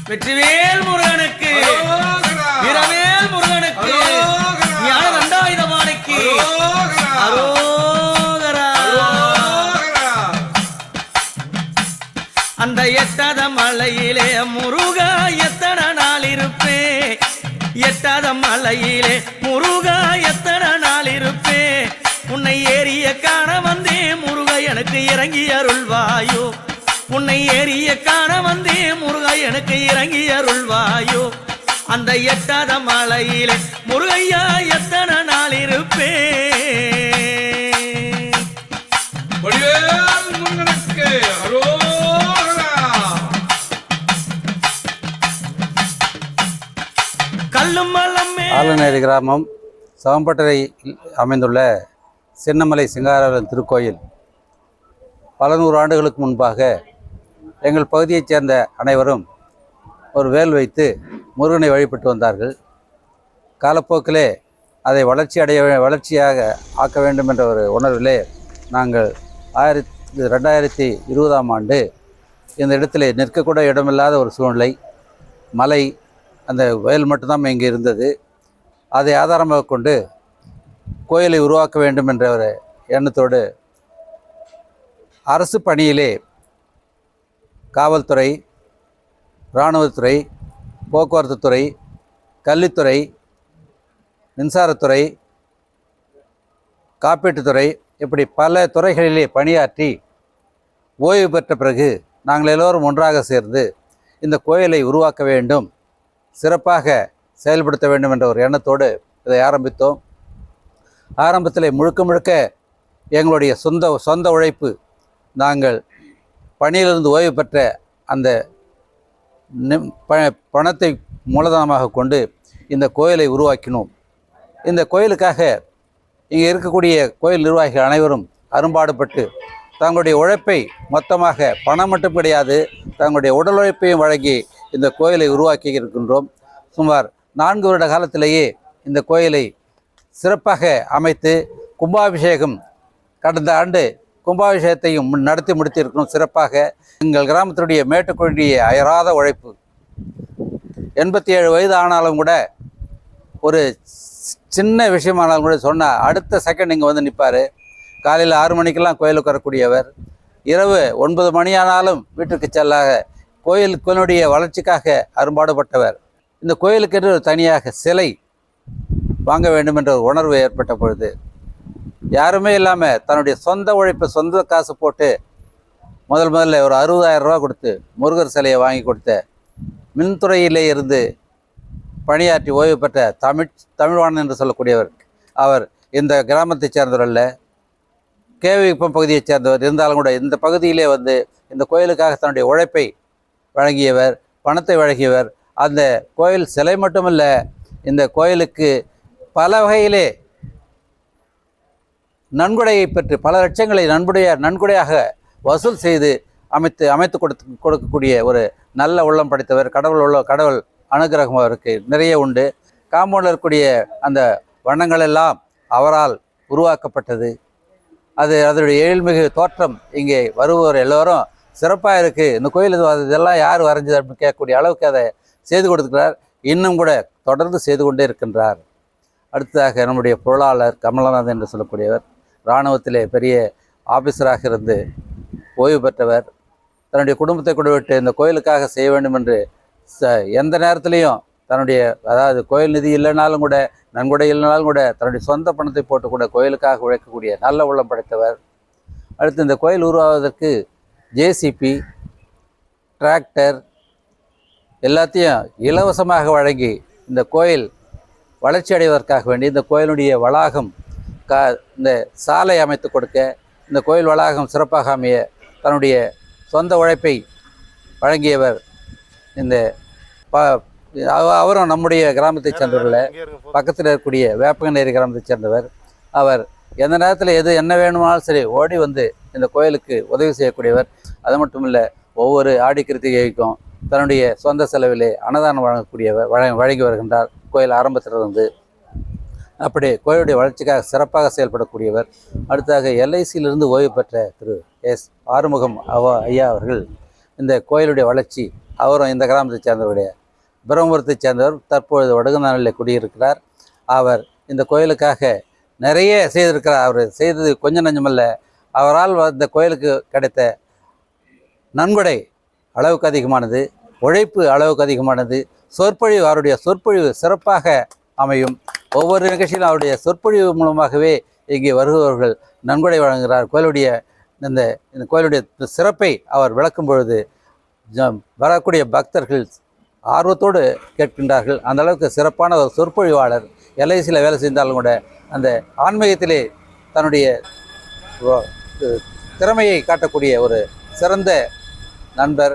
வெற்றிவேல் முருகனுக்கு, வீரவேல் முருகனுக்கு, ஞான தண்டாயுதபாணிக்கு அரோகரா. அந்த எட்டாத மலையிலே முருகா எத்தனை நாள் இருப்பே, எட்டாத மலையிலே முருகா எத்தனை நாள் இருப்பே, உன்னை ஏறிய காண வந்தே முருகா எனக்கு இறங்கி அருள்வாயோ, உன்னை ஏறிய காண வந்தே முருகா எனக்கு இறங்கி அருள்வாயோ, அந்த எட்டாத மலையிலே முருகையா எத்தனை நாள் இருப்பே. ஆலநேரி கிராமம் சவம்பட்டறையில் அமைந்துள்ள சின்னமலை சிங்காரவேலன் திருக்கோயில் பல நூறு ஆண்டுகளுக்கு முன்பாக எங்கள் பகுதியைச் சேர்ந்த அனைவரும் ஒரு வேல் வைத்து முருகனை வழிபட்டு வந்தார்கள். காலப்போக்கிலே அதை வளர்ச்சியாக ஆக்க வேண்டும் என்ற ஒரு உணர்விலே நாங்கள் 2020ஆம் ஆண்டு இந்த இடத்திலே நிற்கக்கூட இடமில்லாத ஒரு சூழ்நிலை, மலை, அந்த வயல் மட்டும்தான் இங்கே இருந்தது. அதை ஆதாரமாக கொண்டு கோயிலை உருவாக்க வேண்டும் என்ற ஒரு எண்ணத்தோடு அரசு பணியிலே காவல்துறை, இராணுவத்துறை, போக்குவரத்து துறை, கல்வித்துறை, மின்சாரத்துறை, காப்பீட்டுத்துறை, இப்படி பல துறைகளிலே பணியாற்றி ஓய்வு பெற்ற பிறகு நாங்கள் எல்லோரும் ஒன்றாக சேர்ந்து இந்த கோயிலை உருவாக்க வேண்டும், சிறப்பாக செயல்படுத்த வேண்டும் என்ற ஒரு எண்ணத்தோடு இதை ஆரம்பித்தோம். ஆரம்பத்தில் முழுக்க எங்களுடைய சொந்த உழைப்பு, நாங்கள் பணியிலிருந்து ஓய்வு பெற்ற அந்த பணத்தை மூலதனமாக கொண்டு இந்த கோயிலை உருவாக்கினோம். இந்த கோயிலுக்காக இங்கே இருக்கக்கூடிய கோயில் நிர்வாகிகள் அனைவரும் அரும்பாடுபட்டு தங்களுடைய உழைப்பை மொத்தமாக, பணம் மட்டும் கிடையாது, தங்களுடைய உடல் உழைப்பையும் வழங்கி இந்த கோயிலை உருவாக்கி இருக்கின்றோம். சுமார் 4 வருட காலத்திலேயே இந்த கோயிலை சிறப்பாக அமைத்து கும்பாபிஷேகம், கடந்த ஆண்டு கும்பாபிஷேகத்தையும் நடத்தி முடித்திருக்கணும். சிறப்பாக எங்கள் கிராமத்தினுடைய மேட்டுக்குழிய அயராத உழைப்பு, 87 வயது ஆனாலும் கூட ஒரு சின்ன விஷயமானாலும் கூட சொன்னால் அடுத்த செகண்ட் இங்கே வந்து நிற்பார். காலையில் 6 மணிக்கெல்லாம் கோயிலுக்கு வரக்கூடியவர், இரவு 9 மணி ஆனாலும் வீட்டுக்கு செல்லாக கோயிலுடைய வளர்ச்சிக்காக அரும்பாடுபட்டவர். இந்த கோயிலுக்கென்று தனியாக சிலை வாங்க வேண்டும் என்ற ஒரு உணர்வு ஏற்பட்ட பொழுது யாருமே இல்லாமல் தன்னுடைய சொந்த உழைப்பை, சொந்த காசு போட்டு முதல்ல ஒரு 60,000 ரூபா கொடுத்து முருகர் சிலையை வாங்கி கொடுத்த, மின்துறையிலே இருந்து பணியாற்றி ஓய்வு பெற்ற தமிழ்வாணன் என்று சொல்லக்கூடியவர். அவர் இந்த கிராமத்தைச் சேர்ந்தவர் அல்ல, கேவிக்குப்பம் பகுதியைச் சேர்ந்தவர். இருந்தாலும் கூட இந்த பகுதியிலே வந்து இந்த கோயிலுக்காக தன்னுடைய உழைப்பை வழங்கியவர், பணத்தை வழங்கியவர். அந்த கோயில் சிலை மட்டுமல்ல, இந்த கோயிலுக்கு பல வகையிலே நன்கொடையை பெற்று பல லட்சங்களை நன்கொடையாக வசூல் செய்து அமைத்து கொடுக்கக்கூடிய ஒரு நல்ல உள்ளம் படைத்தவர். கடவுள் அனுகிரகம் அவருக்கு நிறைய உண்டு. காம்பவுண்டில் இருக்கக்கூடிய அந்த வண்ணங்கள் எல்லாம் அவரால் உருவாக்கப்பட்டது. அதனுடைய எழில்மிகு தோற்றம் இங்கே வருபவர் எல்லோரும் சிறப்பாக இருக்குது, இந்த கோயில் இதெல்லாம் யார் வரைஞ்சது அப்படின்னு கேட்கக்கூடிய அளவுக்கு அதை செய்து கொடுத்துக்கிறார். இன்னும் கூட தொடர்ந்து செய்து கொண்டே இருக்கின்றார். அடுத்ததாக நம்முடைய பொருளாளர் கமலநாதன் என்று சொல்லக்கூடியவர், இராணுவத்திலே பெரிய ஆஃபீஸராக இருந்து ஓய்வு பெற்றவர். தன்னுடைய குடும்பத்தை கூட விட்டு இந்த கோயிலுக்காக செய்ய வேண்டும் என்று எந்த நேரத்துலையும் தன்னுடைய, அதாவது கோயில் நிதி இல்லைனாலும் கூட, நன்கொடை இல்லைனாலும் கூட, தன்னுடைய சொந்த பணத்தை போட்டு கூட கோயிலுக்காக உழைக்கக்கூடிய நல்ல உள்ளம் படைத்தவர். அடுத்து இந்த கோயில் உருவாவதற்கு ஜேசிபி, டிராக்டர் எல்லாத்தையும் இலவசமாக வழங்கி இந்த கோயில் வளர்ச்சி அடைவதற்காக வேண்டி இந்த கோயிலுடைய வளாகம், இந்த சாலை அமைத்து கொடுக்க, இந்த கோயில் வளாகம் சிறப்பாக அமைய தன்னுடைய சொந்த உழைப்பை வழங்கியவர். இந்த அவரும் நம்முடைய கிராமத்தைச் சேர்ந்தவர்கள், பக்கத்தில் இருக்கக்கூடிய வேப்பங்கநேரி கிராமத்தைச் சேர்ந்தவர். அவர் எந்த நேரத்தில் என்ன வேணுமானாலும் சரி ஓடி வந்து இந்த கோயிலுக்கு உதவி செய்யக்கூடியவர். அது மட்டும் இல்லை, ஒவ்வொரு ஆடி கிருத்திகைக்கும் தன்னுடைய சொந்த செலவிலே அன்னதானம் வழங்கி வருகின்றார் கோயில் ஆரம்பத்திலிருந்து. அப்படி கோயிலுடைய வளர்ச்சிக்காக சிறப்பாக செயல்படக்கூடியவர். அடுத்ததாக எல்ஐசியிலிருந்து ஓய்வு பெற்ற திரு எஸ் ஆறுமுகம் ஐயா அவர்கள் இந்த கோயிலுடைய வளர்ச்சி அவரும் இந்த கிராமத்தை சேர்ந்தவருடைய பிரம்மபுரத்தை சேர்ந்தவர். தற்பொழுது வடுகநாளில் குடியிருக்கிறார். அவர் இந்த கோயிலுக்காக நிறைய செய்திருக்கிறார். அவர் செய்தது கொஞ்சம் நஞ்சமல்ல. அவரால் இந்த கோயிலுக்கு கிடைத்த நன்கொடை அளவுக்கு அதிகமானது, உழைப்பு அளவுக்கு அதிகமானது, சொற்பொழிவு, அவருடைய சொற்பொழிவு சிறப்பாக அமையும். ஒவ்வொரு நிகழ்ச்சியிலும் அவருடைய சொற்பொழிவு மூலமாகவே இங்கே வருபவர்கள் நன்கொடை வழங்குகிறார். கோயிலுடைய இந்த கோயிலுடைய சிறப்பை அவர் விளக்கும் பொழுது வரக்கூடிய பக்தர்கள் ஆர்வத்தோடு கேட்கின்றார்கள். அந்த அளவுக்கு சிறப்பான ஒரு சொற்பொழிவாளர். எல்ஐசியில் வேலை செய்தாலும் கூட அந்த ஆன்மீகத்திலே தன்னுடைய திறமையை காட்டக்கூடிய ஒரு சிறந்த நண்பர்.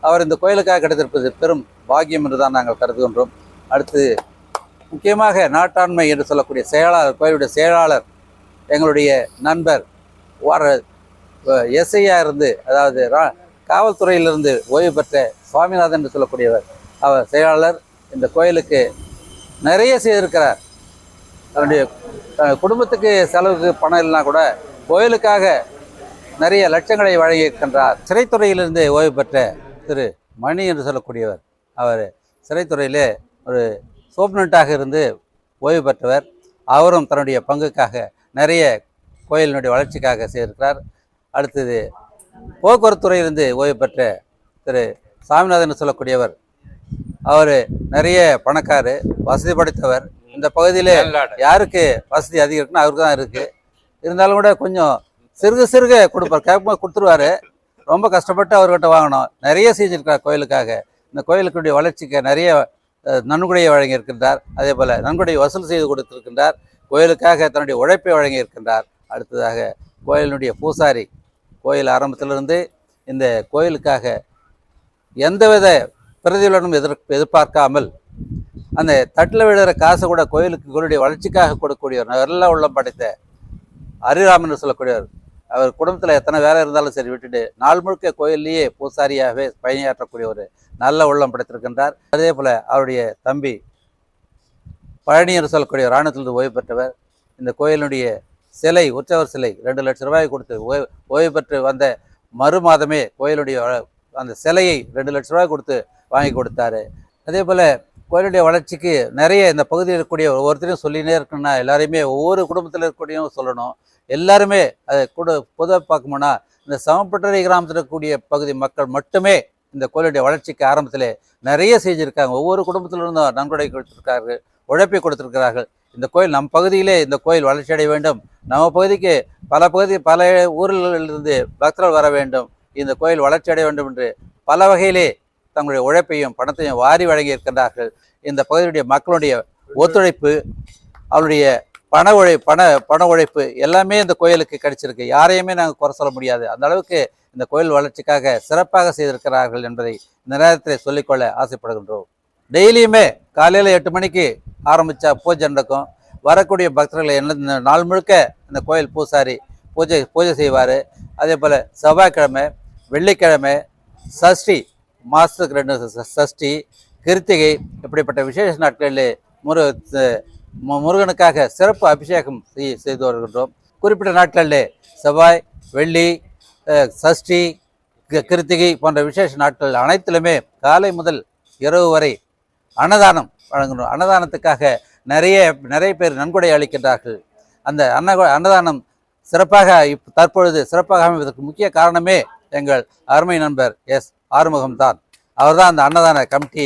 அவர் இந்த கோயிலுக்காக கிடைத்திருப்பது பெரும் பாக்கியம் என்று தான் நாங்கள் கருதுகின்றோம். அடுத்து முக்கியமாக நாட்டாண்மை என்று சொல்லக்கூடிய செயலாளர், கோயிலுடைய செயலாளர், எங்களுடைய நண்பர், எஸ்ஐயாக இருந்து, அதாவது காவல்துறையிலிருந்து ஓய்வு பெற்ற சுவாமிநாதன் என்று சொல்லக்கூடியவர். அவர் செயலாளர் இந்த கோயிலுக்கு நிறைய செய்திருக்கிறார். தன்னுடைய குடும்பத்துக்கு செலவுக்கு பணம் இல்லைனா கூட கோயிலுக்காக நிறைய லட்சங்களை வழங்கியிருக்கின்றார். சிறைத்துறையிலிருந்து ஓய்வு பெற்ற திரு மணி என்று சொல்லக்கூடியவர். அவர் சிறைத்துறையிலே ஒரு சூப்பரண்டாக இருந்து ஓய்வு பெற்றவர். அவரும் தன்னுடைய பங்குக்காக நிறைய கோயிலினுடைய வளர்ச்சிக்காக செய்திருக்கிறார். அடுத்தது போக்குவரத்துறையிலிருந்து ஓய்வு பெற்ற திரு சாமிநாதன் சொல்லக்கூடியவர். அவர் நிறைய பணக்காரு, வசதி படைத்தவர். இந்த பகுதியில் யாருக்கு வசதி அதிகம் இருக்குன்னு அவருக்கு தான் இருக்குது. இருந்தாலும் கூட கொஞ்சம் சிறுக கொடுப்பார், கேட்கும்போது கொடுத்துருவார். ரொம்ப கஷ்டப்பட்டு அவர்கிட்ட வாங்கணும். நிறைய செஞ்சுருக்கார் கோயிலுக்காக. இந்த கோயிலுக்குடைய வளர்ச்சிக்கு நிறைய நன்கொடையை வழங்கியிருக்கின்றார். அதே போல் நன்கொடையை வசூல் செய்து கொடுத்திருக்கின்றார். கோயிலுக்காக தன்னுடைய உழைப்பை வழங்கியிருக்கின்றார். அடுத்ததாக கோயிலினுடைய பூசாரி, கோயில் ஆரம்பத்திலிருந்து இந்த கோயிலுக்காக எந்தவித பிரதிபலனும் எதிர்பார்க்காமல் அந்த தட்டில் விழுகிற காசை கூட கோயிலுடைய வளர்ச்சிக்காக கொடுக்கக்கூடிய நல்ல உள்ளம் படைத்த ஹரிராமன் சொல்லக்கூடியவர். அவர் குடும்பத்தில் எத்தனை வேலை இருந்தாலும் சரி விட்டுட்டு நாள் முழுக்க கோயிலேயே பூசாரியாகவே பணியாற்றக்கூடிய ஒரு நல்ல உள்ளம் படைத்திருக்கின்றார். அதே போல் அவருடைய தம்பி பழனி என்று சொல்லக்கூடிய இராணுவத்திலிருந்து ஓய்வு பெற்றவர். இந்த கோயிலுடைய சிலை, உற்சவர் சிலை 2 லட்சம் ரூபாய் கொடுத்து ஓய்வு பெற்று வந்த மறு மாதமே கோயிலுடைய அந்த சிலையை 2 லட்சம் ரூபாய் கொடுத்து வாங்கி கொடுத்தாரு. அதே போல் கோயிலுடைய வளர்ச்சிக்கு நிறைய இந்த பகுதியில் இருக்கக்கூடிய ஒவ்வொருத்தரையும் சொல்லினே இருக்கணும்னா எல்லாரையுமே ஒவ்வொரு குடும்பத்தில் இருக்கக்கூடியவும் சொல்லணும். எல்லாருமே அதை பொதுவாக பார்க்கணும்னா இந்த சமப்பட்டறை கிராமத்தில் இருக்கக்கூடிய பகுதி மக்கள் மட்டுமே இந்த கோயிலுடைய வளர்ச்சிக்கு ஆரம்பத்தில் நிறைய செஞ்சுருக்காங்க. ஒவ்வொரு குடும்பத்திலிருந்தும் நன்கொடை கொடுத்துருக்கார்கள், உழைப்பை கொடுத்துருக்கிறார்கள். இந்த கோயில் நம் பகுதியிலே இந்த கோயில் வளர்ச்சி அடைய வேண்டும், நம்ம பகுதிக்கு பல ஊர்களிலிருந்து பக்தர்கள் வர வேண்டும், இந்த கோயில் வளர்ச்சி அடைய வேண்டும் என்று பல வகையிலே தங்களுடைய உழைப்பையும் பணத்தையும் வாரி வழங்கி இருக்கின்றார்கள். இந்த பகுதியுடைய மக்களுடைய ஒத்துழைப்பு, அவருடைய பண உழைப்பு எல்லாமே இந்த கோயிலுக்கு கிடைச்சிருக்கு. யாரையுமே நாங்கள் குறை சொல்ல முடியாது. அந்த அளவுக்கு இந்த கோயில் வளர்ச்சிக்காக சிறப்பாக செய்திருக்கிறார்கள் என்பதை இந்த நேரத்தில் சொல்லிக்கொள்ள ஆசைப்படுகின்றோம். டெய்லியுமே காலையில் 8 மணிக்கு ஆரம்பித்தா பூஜை நடக்கும். வரக்கூடிய பக்தர்களை என்ன நாள் முழுக்க இந்த கோயில் பூசாரி பூஜை செய்வார். அதே போல் செவ்வாய்க்கிழமை, வெள்ளிக்கிழமை, சஷ்டி, மாதத்துக்கு 2 சஷ்டி, கிருத்திகை, இப்படிப்பட்ட விசேஷ நாட்களில் முருகனுக்காக சிறப்பு அபிஷேகம் செய்து வருகின்றோம். குறிப்பிட்ட நாட்களில் செவ்வாய், வெள்ளி, சஷ்டி, கிருத்திகை போன்ற விசேஷ நாட்கள் அனைத்திலுமே காலை முதல் இரவு வரை அன்னதானம் வழங்குகிறோம். அன்னதானத்துக்காக நிறைய பேர் நன்கொடை அளிக்கின்றார்கள். அந்த அன்னதானம் சிறப்பாக தற்பொழுது சிறப்பாக அமைவதற்கு முக்கிய காரணமே எங்கள் அருமை நண்பர் ஆறுமுகம் தான். அவர் தான் அந்த அன்னதான கமிட்டி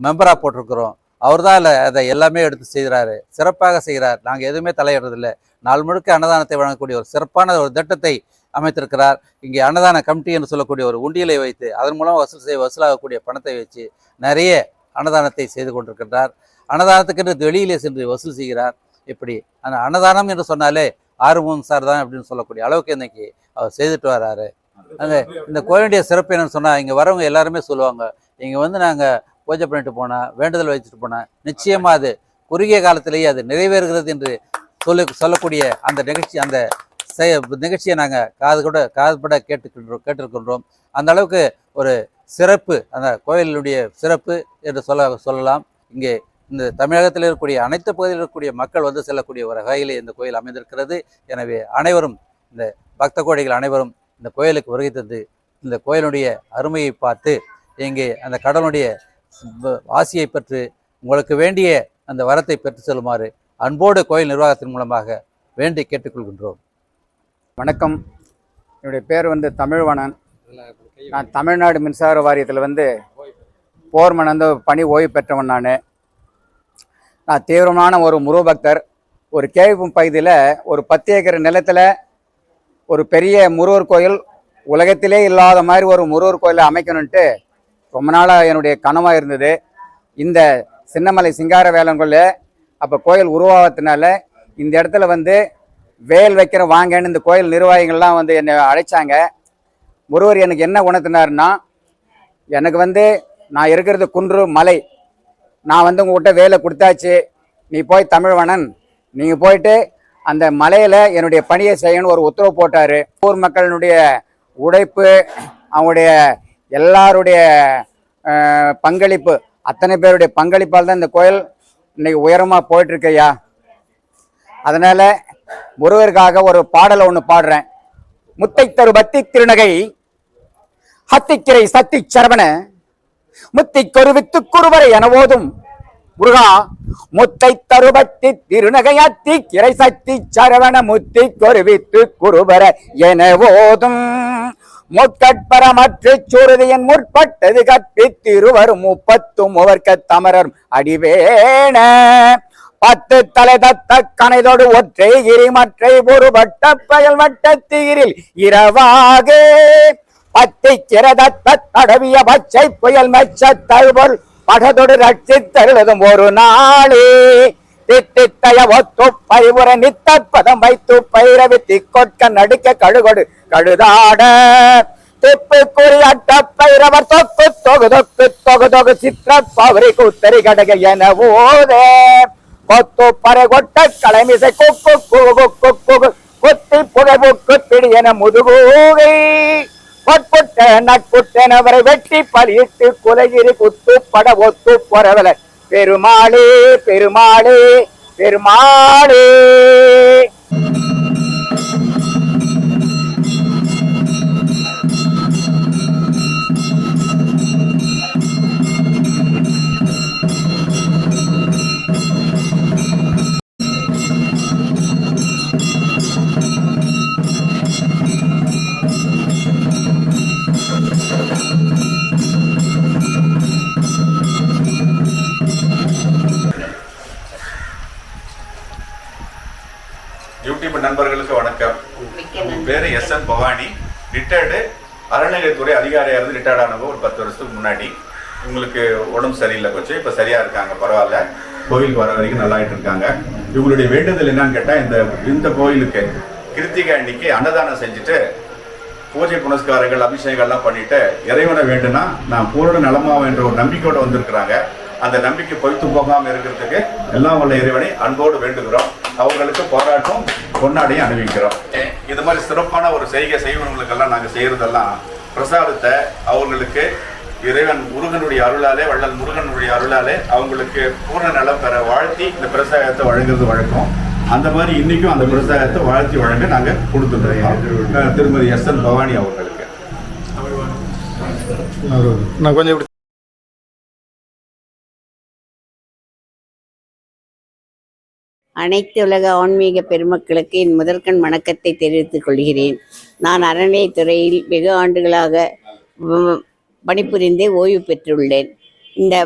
மெம்பராக போட்டிருக்கிறோம். அவர் தான் அதை எல்லாமே எடுத்து செய்கிறாரு, சிறப்பாக செய்கிறார். நாங்கள் எதுவுமே தலையிடுறதில்லை. நாள் முழுக்க அன்னதானத்தை வழங்கக்கூடிய ஒரு சிறப்பான ஒரு திட்டத்தை அமைத்திருக்கிறார். இங்கே அன்னதான கமிட்டி என்று சொல்லக்கூடிய ஒரு உண்டியலை வைத்து அதன் மூலம் வசூலாகக்கூடிய பணத்தை வச்சு நிறைய அன்னதானத்தை செய்து கொண்டிருக்கின்றார். அன்னதானத்துக்கு வெளியிலே சென்று வசூல் செய்கிறார். இப்படி அந்த அன்னதானம் என்று சொன்னாலே ஆறுமுகம் சார் தான் அப்படின்னு சொல்லக்கூடிய அளவுக்கு இன்னைக்கு அவர் செய்துட்டு வர்றாரு. அந்த இந்த கோயிலுடைய சிறப்பு என்னன்னு சொன்னால், இங்கே வரவங்க எல்லாருமே சொல்லுவாங்க, இங்கே வந்து நாங்கள் பூஜை பண்ணிட்டு போனால், வேண்டுதல் வச்சுட்டு போனால் நிச்சயமாக அது குறுகிய காலத்திலேயே அது நிறைவேறுகிறது என்று சொல்லக்கூடிய அந்த நிகழ்ச்சியை நாங்கள் காதுபட கேட்டிருக்கின்றோம். அந்த அளவுக்கு ஒரு சிறப்பு, அந்த கோயிலுடைய சிறப்பு என்று சொல்லலாம். இங்கே இந்த தமிழகத்தில் இருக்கக்கூடிய அனைத்து பகுதியில் இருக்கக்கூடிய மக்கள் வந்து செல்லக்கூடிய ஒரு வகையிலே இந்த கோயில் அமைந்திருக்கிறது. எனவே அனைவரும், இந்த பக்த கோடிகள் அனைவரும் இந்த கோயிலுக்கு வருகை தந்து இந்த கோயிலுடைய அருமையை பார்த்து இங்கே அந்த கடவுளுடைய ஆசியை பெற்று உங்களுக்கு வேண்டிய அந்த வரத்தை பெற்று செல்லுமாறு அன்போடு கோயில் நிர்வாகத்தின் மூலமாக வேண்டி கேட்டுக்கொள்கின்றோம். வணக்கம். என்னுடைய பேர் தமிழ்வணன். நான் தமிழ்நாடு மின்சார வாரியத்தில் போர்மன் பணி ஓய்வு பெற்றவன். நான் தீவிரமான ஒரு முருகபக்தர். ஒரு கேவிப்பும் பகுதியில் ஒரு 10 ஏக்கர் நிலத்தில் ஒரு பெரிய முருகர் கோயில், உலகத்திலே இல்லாத மாதிரி ஒரு முருகர் கோயிலை அமைக்கணுன்ட்டு ரொம்ப நாளாக என்னுடைய கனவாக இருந்தது. இந்த சின்னமலை சிங்கார வேலன் கோயில் அப்போ கோயில் உருவாகத்தினால இந்த இடத்துல வேல் வைக்கிற வாங்கன்னு இந்த கோயில் நிர்வாகிகள்லாம் என்னை அழைச்சாங்க. முருகர் எனக்கு என்ன உணர்த்தினார்னா, எனக்கு நான் இருக்கிறது குன்று மலை, நான் உங்கள்கிட்ட வேலை கொடுத்தாச்சு, நீ போய் தமிழ்வணன் நீங்கள் போயிட்டு அந்த மலையில் என்னுடைய பணியை செய்யணும்னு ஒரு உத்தரவு போட்டார். ஊர் மக்களினுடைய உழைப்பு, அவங்களுடைய எல்லாருடைய பங்களிப்பு, அத்தனை பேருடைய பங்களிப்பால் தான் இந்த கோயில் இன்னைக்கு உயரமாக போயிட்டுருக்கையா. அதனால் முருகருக்காக ஒரு பாடலை ஒன்று பாடுறேன். முத்தை தரு பத்தி திருநகை ஹத்திக்கிரை சத்தி சரவண முத்தி கொருவித்து குருவரை என ஓதும் முருகா, முத்தை தருபத்தி திருநகையாத்தி கிரை சக்தி சரவண முத்தி கொருவித்து குருவர என ஓதும் முற்கட்பரமற்று சுருதியின் முற்பட்டது கற்பித்திருவரும் 30 தமரர் அடிவேண 10 தலை தத்த கனைதோடு ஒற்றை கிரி மற்றை ஒருபட்ட பயல் வட்டத்தீரில் இரவாக 10 கிரதத்த தடவிய பச்சை புயல் மெச்ச தழுபொல் படதொடு ரட்சித்தருளதும் ஒரு நாளே தித்தித்தய ஒத்து பைபுற நித்த பதம் வைத்து பைரவி திக்கொட்க நடுக்க கழுகொடு கழுதாட திப்பு குறி அட்ட பைரவர் தொக்கு தொகு தொக்கு தொகு தொகு சித்திர பவரி குத்தரி கடக என ஓதே கொத்து பறை கொட்ட கலைமிசை கொக்கு குகு குகு கொத்தி புகைபுக்கு பிடி என முதுகூகை பொற்புட்ட நட்புட்டனவரை வெட்டி பலியிட்டு குலகிரி குத்து பட ஒத்து பொறவல பெருமாளே பெருமாளே பெருமாளே. யூடியூப் நண்பர்களுக்கு வணக்கம். பேரு SN பவானி. ரிட்டையர்டு அறநிலையத்துறை அதிகாரியாக இருந்து ரிட்டையர்ட் ஆனவங்க ஒரு 10 வருஷத்துக்கு முன்னாடி. உங்களுக்கு உடம்பு சரியில்லை கொஞ்சம், இப்போ சரியா இருக்காங்க, பரவாயில்ல. கோயிலுக்கு வர வரைக்கும் நல்லாயிட்டு இருக்காங்க. இவங்களுடைய வேண்டுதல் என்னன்னு கேட்டால், இந்த கோயிலுக்கு கிருத்திகை அன்னைக்கு அன்னதானம் செஞ்சுட்டு பூஜை புனஸ்காரங்கள் அபிஷேகங்கள்லாம் பண்ணிட்டு இறைவனை வேண்டுனா நான் பூரண நலமாவும் என்ற ஒரு நம்பிக்கையோடு வந்திருக்கிறாங்க. அந்த நம்பிக்கை பொய்த்து போகாமல் இருக்கிறதுக்கு எல்லாம் உள்ள இறைவனை அன்போடு வேண்டுகிறோம். அவங்களுக்கு போராட்டம் பொன்னாடையும் அணிவிக்கிறோம். இது மாதிரி சிறப்பான ஒரு செய்வங்களுக்கெல்லாம் நாங்கள் செய்யறதெல்லாம் பிரசாதத்தை அவங்களுக்கு இறைவன் முருகனுடைய அருளாலே, வள்ளல் முருகனுடைய அருளாலே அவங்களுக்கு பூர்ண நலம் பெற வாழ்த்தி இந்த பிரசாதத்தை வழங்குறது வழக்கம். அந்த மாதிரி இன்னைக்கும் அந்த பிரசாதத்தை வாழ்த்தி வழங்க நாங்கள் கொடுத்துருக்கோம் திருமதி SN பவானி அவர்களுக்கு. நான் கொஞ்சம் அனைத்து உலக ஆன்மீக பெருமக்களுக்கு என் முதற்கண் வணக்கத்தை தெரிவித்துக் கொள்கிறேன். நான் அறநிலையத்துறையில் வெகு ஆண்டுகளாக பணிபுரிந்து ஓய்வு பெற்றுள்ளேன். இந்த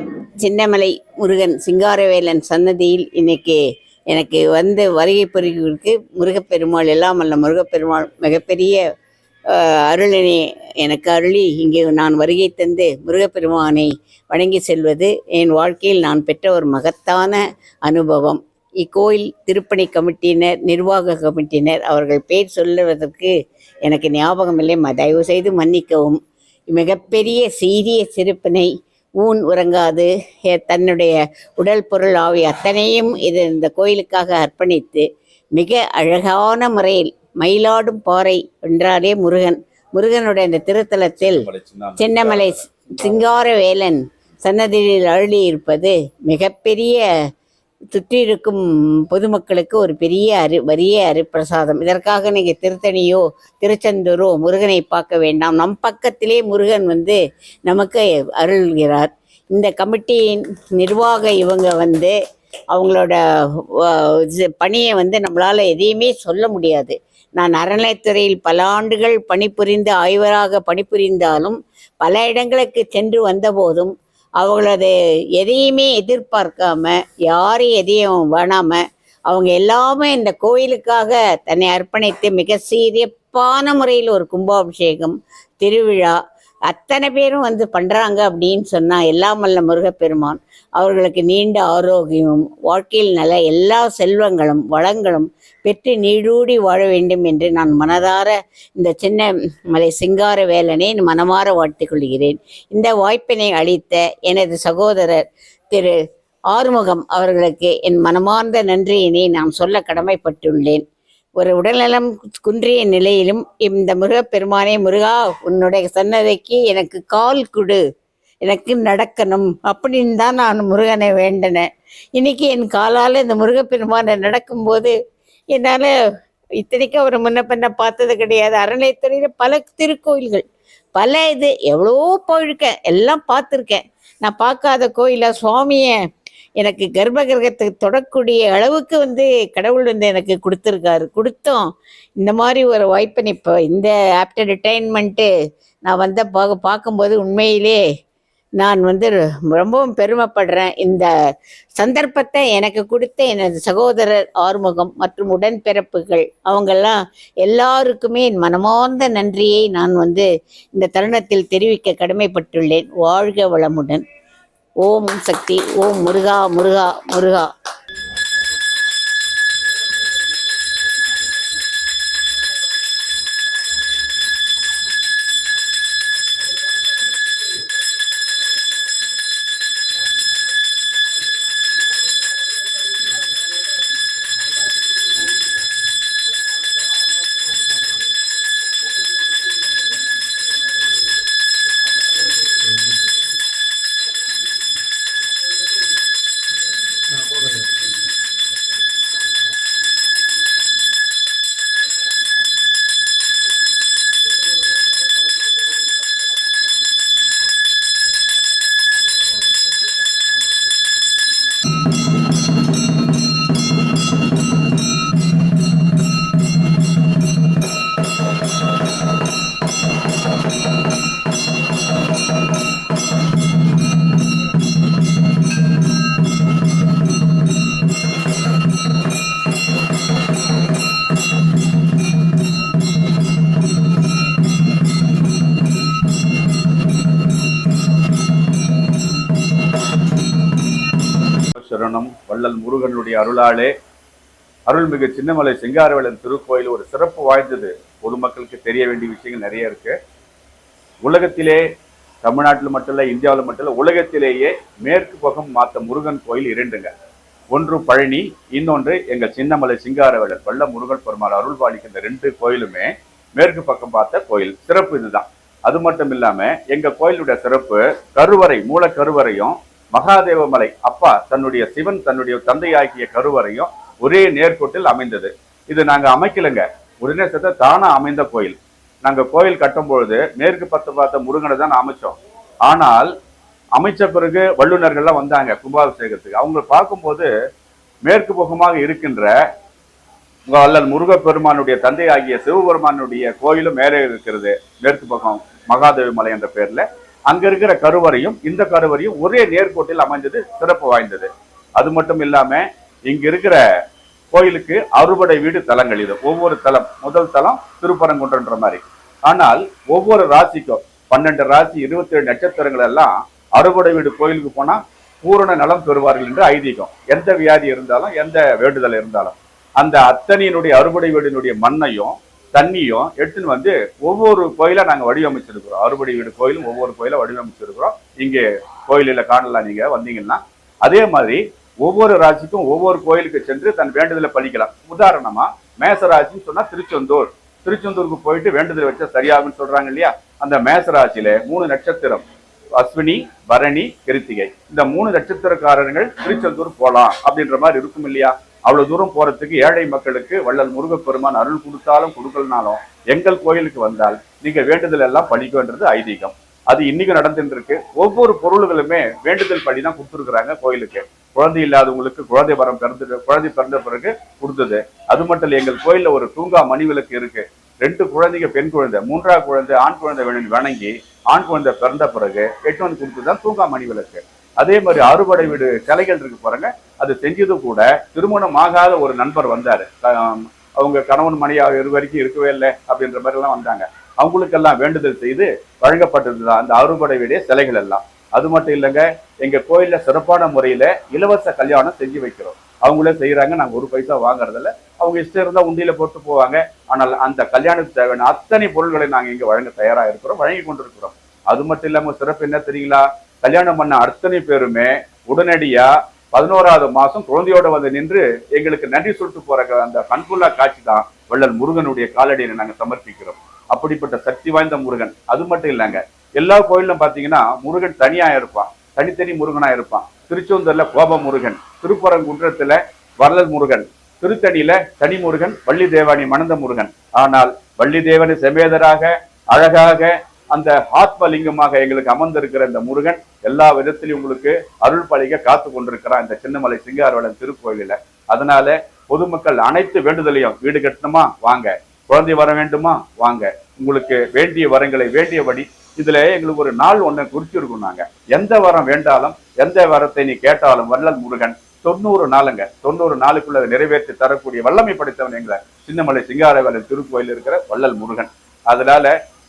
சின்னமலை முருகன் சிங்காரவேலன் சன்னதியில் இன்னைக்கு எனக்கு வருகை புரிவதற்கு முருகப்பெருமாள், எல்லாம் அல்ல முருகப்பெருமாள் மிகப்பெரிய அருளினை எனக்கு அருளி இங்கே நான் வருகை தந்து முருகப்பெருமானை வணங்கி செல்வது என் வாழ்க்கையில் நான் பெற்ற ஒரு மகத்தான அனுபவம். இக்கோயில் திருப்பணி கமிட்டியினர், நிர்வாக கமிட்டியினர் அவர்கள் பேர் சொல்லுவதற்கு எனக்கு ஞாபகம் இல்லை, தயவு செய்து மன்னிக்கவும். மிகப்பெரிய சீரிய சிறப்பினை ஊன் உறங்காது தன்னுடைய உடல் பொருள் ஆவி அத்தனையும் இந்த கோயிலுக்காக அர்ப்பணித்து மிக அழகான முறையில் மயிலாடும் பாறை என்றாலே முருகனுடைய இந்த திருத்தலத்தில் சின்னமலை சிங்காரவேலன் சன்னதியில் அருளி இருப்பது மிகப்பெரிய சுற்றி இருக்கும் பொதுமக்களுக்கு ஒரு பெரிய அருப்பிரசாதம். இதற்காக நீங்கள் திருத்தணியோ திருச்செந்தூரோ முருகனை பார்க்க வேண்டாம். நம் பக்கத்திலே முருகன் வந்து நமக்கு அருள்கிறார். இந்த கமிட்டியின் நிர்வாக இவங்க வந்து அவங்களோட பணியை வந்து நம்மளால் எதையுமே சொல்ல முடியாது. நான் அறநிலையத்துறையில் பல ஆண்டுகள் பணிபுரிந்து ஆய்வராக பணிபுரிந்தாலும் பல இடங்களுக்கு சென்று வந்தபோதும் அவங்களது எதையுமே எதிர்பார்க்காம யாரையும் எதையும் வேணாம அவங்க எல்லாமே இந்த கோயிலுக்காக தன்னை அர்ப்பணித்து மிக சிறப்பான முறையில் ஒரு கும்பாபிஷேகம் திருவிழா அத்தனை பேரும் வந்து பண்ணுறாங்க அப்படின்னு சொன்னால் எல்லாம் வல்ல முருகப்பெருமான் அவர்களுக்கு நீண்ட ஆரோக்கியமும் வாழ்க்கையில் நல்ல எல்லா செல்வங்களும் வளங்களும் பெற்று நீடூடி வாழ வேண்டும் என்று நான் மனதார இந்த சின்ன மலை சிங்காரவேலனை மனமாற வாழ்த்திக் கொள்கிறேன். இந்த வாய்ப்பினை அளித்த எனது சகோதரர் திரு ஆறுமுகம் அவர்களுக்கு என் மனமார்ந்த நன்றியினை நான் சொல்ல கடமைப்பட்டுள்ளேன். ஒரு உடல்நலம் குன்றிய நிலையிலும் இந்த முருகப்பெருமானே, முருகா உன்னுடைய சன்னதிக்கு எனக்கு கால் கொடு, எனக்கு நடக்கணும் அப்படின்னு தான் நான் முருகனை வேண்டினேன். இன்னைக்கு என் காலால் இந்த முருகப்பெருமானை நடக்கும்போது என்னால் இத்தனைக்கும் அவர் முன்ன பின்ன பார்த்தது கிடையாது. அறநிலையத்துறையில் பல திருக்கோயில்கள் பல எவ்வளோ போயிருக்கேன், எல்லாம் பார்த்துருக்கேன். நான் பார்க்காத கோயிலா சுவாமியை எனக்கு கர்ப்பகிரகத்துக்கு தொடக்கூடிய அளவுக்கு வந்து கடவுள் வந்து எனக்கு கொடுத்தோம். இந்த மாதிரி ஒரு வாய்ப்பை இப்போ இந்த ஆஃப்டர் ரிட்டைர்மெண்ட்டு நான் வந்து பார்க்கும்போது உண்மையிலே நான் வந்து ரொம்பவும் பெருமைப்படுறேன். இந்த சந்தர்ப்பத்தை எனக்கு கொடுத்த எனது சகோதரர் ஆறுமுகம் மற்றும் உடன்பிறப்புகள் அவங்கெல்லாம் எல்லாருக்குமே என் மனமார்ந்த நன்றியை நான் வந்து இந்த தருணத்தில் தெரிவிக்க கடமைப்பட்டுள்ளேன். வாழ்க வளமுடன். ஓம் சக்தி. ஓம் முருகா முருகா முருகா. சரணம். வள்ளல் முருகனுடைய அருளாலே அருள்மிகு சின்னமலை சிங்காரவேலன் திருக்கோயில் ஒரு சிறப்பு வாய்ந்தது. பொதுமக்களுக்கு தெரிய வேண்டிய விஷயங்கள் நிறைய இருக்கு. உலகத்திலே, தமிழ்நாட்டில் மட்டும் இல்லை, இந்தியாவில் மட்டும் இல்லை, உலகத்திலேயே மேற்கு பக்கம் பார்த்த முருகன் கோயில் இரண்டுங்க. ஒன்று பழனி, இன்னொன்று எங்கள் சின்னமலை சிங்காரவேலன் வள்ள முருகன் பெருமாள் அருள் பாலிக்கின்ற ரெண்டு கோயிலுமே மேற்கு பக்கம் பார்த்த கோயில். சிறப்பு இதுதான். அது மட்டும் இல்லாம எங்க கோயிலுடைய சிறப்பு கருவறை, மூல கருவறையும் மகாதேவ மலை அப்பா தன்னுடைய சிவன் தன்னுடைய தந்தையாகிய கருவறையும் ஒரே நேர்கோட்டில் அமைந்தது. இது நாங்க அமைக்கலைங்க, உடனே சேர்த்த தானா அமைந்த கோயில். நாங்க கோயில் கட்டும் பொழுது மேற்கு பத்து பார்த்த முருகனை தான் அமைச்சோம். ஆனால் அமைச்ச பிறகு வல்லுநர்கள்லாம் வந்தாங்க கும்பாபிஷேகத்துக்கு. அவங்க பார்க்கும்போது மேற்கு முகமாக இருக்கின்ற வள்ளல் முருகப்பெருமானுடைய தந்தை ஆகிய சிவபெருமானுடைய கோயிலும் மேலே இருக்கிறது. மேற்கு பக்கம் மகாதேவி மலை என்ற பேர்ல அங்க இருக்கிற கருவறையும் இந்த கருவறையும் ஒரே நேர்கோட்டில் அமைந்தது, சிறப்பு வாய்ந்தது. அது மட்டும் இல்லாம இங்க இருக்கிற கோயிலுக்கு அறுபடை வீடு தலங்கள். இது ஒவ்வொரு தலம், முதல் தலம் திருப்பரங்குன்றன்ற மாதிரி. ஆனால் ஒவ்வொரு ராசிக்கும் 12 ராசி 27 நட்சத்திரங்கள் எல்லாம் அறுபடை வீடு கோயிலுக்கு போனா பூரண நலம் பெறுவார்கள் என்று ஐதீகம். எந்த வியாதி இருந்தாலும் எந்த வேண்டுதல் இருந்தாலும் அந்த அத்தனையினுடைய அறுபடை வீடினுடைய மண்ணையும் தண்ணியும் எடுத்துன்னு வந்து ஒவ்வொரு கோயிலா நாங்க வடிவமைச்சிருக்கிறோம். அறுபடை வீடு கோயிலும் ஒவ்வொரு கோயிலா வடிவமைச்சிருக்கிறோம். இங்கே கோயிலில் காணலாம், நீங்க வந்தீங்கன்னா. அதே மாதிரி ஒவ்வொரு ராசிக்கும் ஒவ்வொரு கோயிலுக்கு சென்று தன் வேண்டுதலை பழிக்கலாம். உதாரணமா மேசராசின்னு சொன்னா திருச்செந்தூருக்கு போயிட்டு வேண்டுதல் வச்சா சரியாகுன்னு சொல்றாங்க இல்லையா? அந்த மேசராசியில 3 நட்சத்திரம் அஸ்வினி, பரணி, கிருத்திகை இந்த 3 நட்சத்திரக்காரர்கள் திருச்செந்தூர் போலாம் அப்படின்ற மாதிரி இருக்கும் இல்லையா? அவ்வளவு தூரம் போறதுக்கு ஏழை மக்களுக்கு வள்ளல் முருகப்பெருமான் அருள் கொடுத்தாலும் கொடுக்கலனாலும் எங்கள் கோயிலுக்கு வந்தால் நீங்க வேண்டுதல் எல்லாம் பழிக்கும்ன்றது ஐதீகம். அது இன்னைக்கு நடந்துட்டு இருக்கு. ஒவ்வொரு பொருள்களுமே வேண்டுதல் படி தான் கொடுத்துருக்குறாங்க கோயிலுக்கு. குழந்தை இல்லாதவங்களுக்கு குழந்தை பிறந்த பிறகு கொடுத்தது. அது மட்டும் இல்லை, எங்கள் கோயில்ல ஒரு தூங்கா மணி விளக்கு இருக்கு. 2 குழந்தைங்க பெண் குழந்தை, 3ஆவது குழந்தை ஆண் குழந்தை வேணும்னு வணங்கி ஆண் குழந்தை பிறந்த பிறகு 8 வந்து கொடுத்துதான் தூங்கா மணி விளக்கு. அதே மாதிரி அறுபடை வீடு சிலைகள் இருக்கு பாருங்க, அது செஞ்சது கூட திருமணம் ஆகாத ஒரு நண்பர் வந்தாரு. அவங்க கணவன் மனையாக வரைக்கும் இருக்கவே இல்லை அப்படின்ற மாதிரி எல்லாம் வந்தாங்க. அவங்களுக்கெல்லாம் வேண்டுதல் செய்து வழங்கப்பட்டதுதான் அந்த அறுபடை வீடு சிலைகள் எல்லாம். அது மட்டும் இல்லைங்க, எங்க கோயில்ல சிறப்பான முறையில இலவச கல்யாணம் செஞ்சு வைக்கிறோம். அவங்களே செய்யறாங்க, நாங்க 1 பைசா வாங்குறதில்ல. அவங்க இஷ்டம் இருந்தா உண்டியில போட்டு போவாங்க. ஆனால் அந்த கல்யாணத்துக்கு தேவையான அத்தனை பொருள்களை நாங்க இங்க வழங்க தயாரா இருக்கிறோம், வழங்கி கொண்டிருக்கிறோம். அது மட்டும் இல்லாம சிறப்பு என்ன தெரியுங்களா? கல்யாணம் பண்ண அத்தனை பேருமே உடனடியா 11வது மாசம் குழந்தையோட வந்து நின்று எங்களுக்கு நன்றி சொல்லிட்டு போற அந்த கண்கொள்ளா காட்சி தான் வள்ளல் முருகனுடைய காலடியை நாங்க சமர்ப்பிக்கிறோம். அப்படிப்பட்ட சக்தி வாய்ந்த முருகன். அது மட்டும் இல்லைங்க, எல்லா கோயிலும் பாத்தீங்கன்னா முருகன் தனியா இருப்பான், தனித்தனி முருகனா இருப்பான். திருச்செந்தூர்ல கோப முருகன், திருப்பரங்குன்றத்துல வள்ளல் முருகன், திருத்தணியில தனி முருகன், வள்ளி தேவானி மணந்த முருகன். ஆனால் வள்ளி தேவனை செமேதராக அழகாக அந்த ஆத்மலிங்கமாக எங்களுக்கு அமர்ந்திருக்கிற இந்த முருகன் எல்லா விதத்திலையும் உங்களுக்கு அருள் பழிக காத்து கொண்டிருக்கிறான் இந்த சின்னமலை சிங்காரவேலன் திருக்கோயிலில். அதனால பொதுமக்கள் அனைத்து வேண்டுதலையும், வீடு கட்டணுமா வாங்க, குழந்தை வர வேண்டுமா வாங்க, உங்களுக்கு வேண்டிய வரங்களை வேண்டியபடி இதுல எங்களுக்கு ஒரு நாள் ஒண்ணு குறிச்சிருக்கோம். நாங்க எந்த வரம் வேண்டாலும் எந்த வரத்தை நீ கேட்டாலும் வள்ளல் முருகன் 90 நாளுங்க, 90 நாளுக்குள்ள நிறைவேற்றி தரக்கூடிய வல்லமை படைத்தவன் எங்களை சின்னமலை சிங்காரவேலன் திருக்கோயில் இருக்கிற வள்ளல் முருகன். அதனால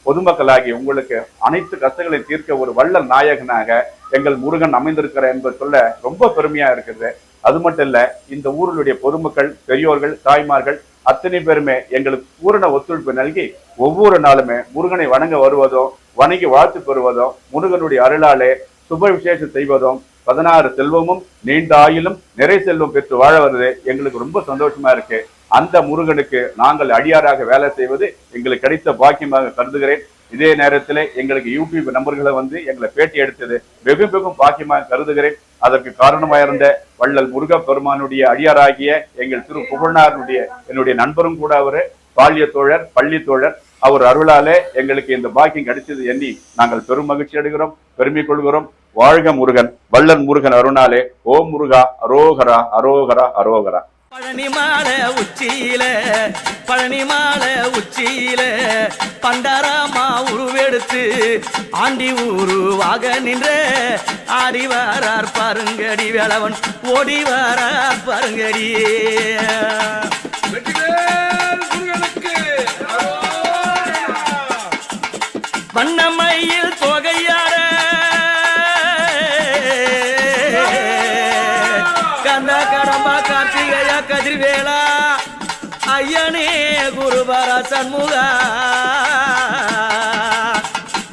பொதுமக்களாகி உங்களுக்கு அனைத்து கஷ்டங்களை தீர்க்க ஒரு வள்ளல் நாயகனாக எங்கள் முருகன் அமைந்திருக்கிற என்பது சொல்ல ரொம்ப பெருமையா இருக்குது. அது மட்டும் இல்ல, இந்த ஊரினுடைய பொதுமக்கள், பெரியோர்கள், தாய்மார்கள் அத்தனை பேருமே எங்களுக்கு பூரண ஒத்துழைப்பு நல்கி ஒவ்வொரு நாளுமே முருகனை வணங்க வருவதும் வணங்கி வாழ்த்து பெறுவதும் முருகனுடைய அருளாலே சுப விசேஷம் செய்வதும் 16 செல்வமும் நீண்ட ஆயிலும் நிறை செல்வம் பெற்று வாழ வருது எங்களுக்கு ரொம்ப சந்தோஷமா இருக்கு. அந்த முருகனுக்கு நாங்கள் அடியாராக வேலை செய்வது எங்களுக்கு கிடைத்த பாக்கியமாக கருதுகிறேன். இதே நேரத்தில் எங்களுக்கு யூடியூப் நம்பர்களை வந்து எங்களை பேட்டி எடுத்தது வெகு வெகும் பாக்கியமாக கருதுகிறேன். அதற்கு காரணமாக இருந்த வள்ளல் முருகப்பெருமானுடைய அடியாராகிய எங்கள் திரு புகழ்னாருடைய என்னுடைய நண்பரும் கூட அவரு பால்ய தோழர், பள்ளி தோழர். அவர் அருளாலே எங்களுக்கு இந்த பாக்கியம் கிடைச்சது எண்ணி நாங்கள் பெரும் மகிழ்ச்சி அடைகிறோம், பெருமை கொள்கிறோம். வாழ்க முருகன், வள்ளல் முருகன் அருணாலே. ஓம் முருகா, அரோகரா அரோகரா அரோகரா. பழனிமாலை உச்சியில பண்டாராமா உருவெடுத்து ஆண்டி உருவாக நின்ற ஆடி வாரார் பாருங்கடி, வேளவன் ஓடி வாரார் பாருங்கடி. வண்ணமயில் தொகையார கந்த கடம்பா கார்த்திகையா கதிர்வேளா ஐயனே குருபர சண்முகா.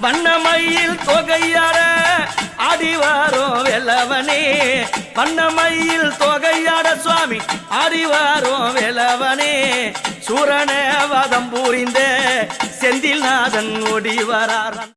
வண்ணமயில் தொகையார ஆடிவாரோம் வெல்லவனே, வண்ணமயில் தொகையாட சுவாமி ஆடிவாரோம் வெல்லவனே. சூரனே வதம் புரிந்த செந்தில்நாதன் ஓடி வரார்.